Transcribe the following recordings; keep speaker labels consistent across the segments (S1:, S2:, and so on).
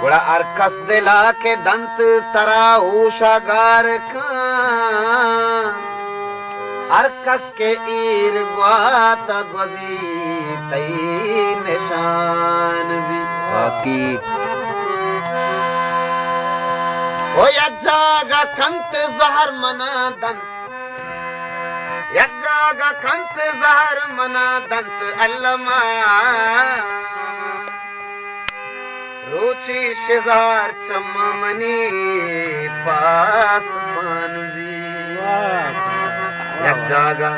S1: गुड़ा अर्कस दिला के दंत तरा ऊषागार का अर्कस के ईर ग्वात ग्वजी तई निशान भी
S2: बाकी
S1: ओ यज्जागा कंत जहर मना दंत यज्जागा कंत जहर मना दंत अल्लमा रुचि शिजार चममनी पास पानवी एक जागा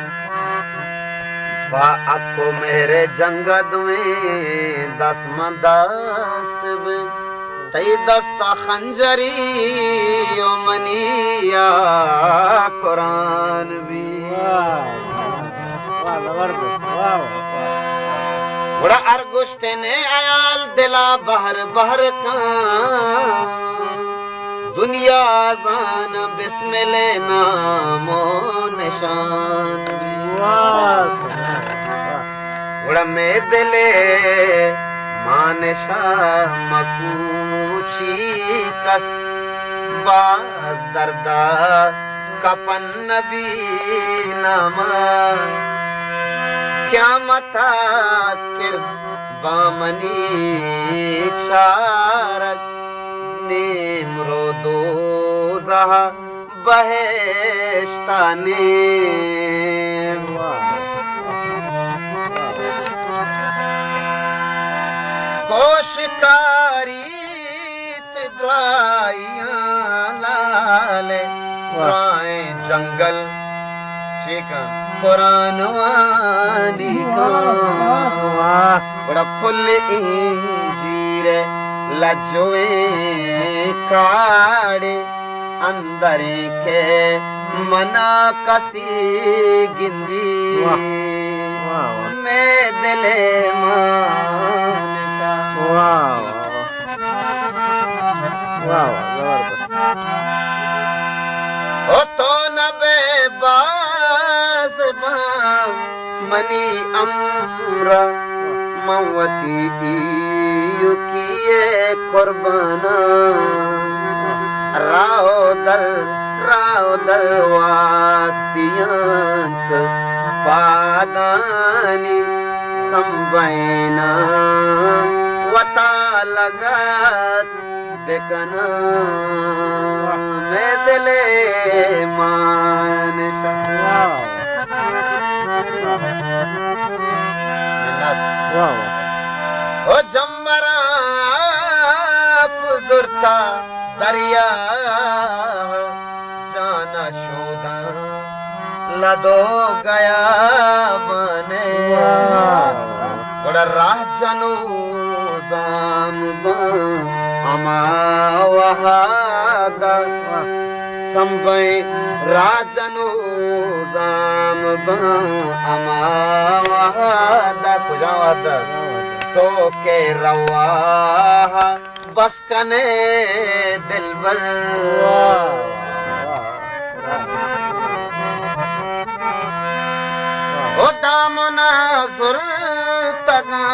S1: बा अको मेरे जंगद में दस मंदास्त में तई दस्ता खंजरी यो मनिया कुरान भी बड़ा अरगुश्ते ने आयाल दिला बहर बहर का दुनिया जान बिस्मिल्लाह नामो निशान बड़ा में दिले मानशा मफूची कस बाज दर्दा कपन नबी नामा क्या मता किर बामनी चारक नेमरो दो जहा बहेश्ताने कोशिकारी द्राइया लाले द्राए जंगल चिकन कुरान वानी का बड़ा फुल इंजीर लजोए काड़े अंदर के मना कसी गिंदी मैं दिले मानसा ओ तो नबे बास मनी अमरा मवती युकिए कुर्बाना राहो दर वास्तियांत पादानी संबैना वता लगत बेकना मैं दिले मानसा ओ जम्बरा पुजुरता दरिया जाना शोदा लदो गया बने बड़ा राह जनू जाम अमा वहादा संबई राजनु जाम अमा वहादा कुजावद तो के रवा बस कने दिलबर ओ दामना सुर तगा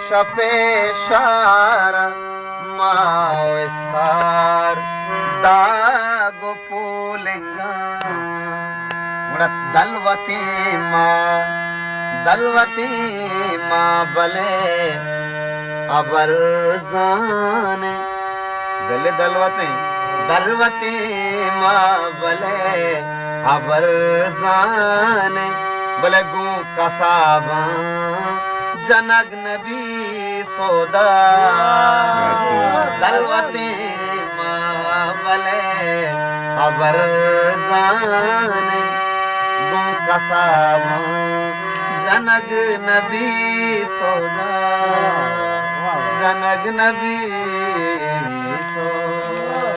S1: शपे शारा माओ इस्तार दागो पुलेंगा बड़ा दलवती माँ बले अबर जाने बले दलवती माँ बले अबर जाने बले गु कसाबा जनक नबी सोदा दलवती माँ बले अबर जाने गु कसाबा जनक नबी सोदा जनक नबी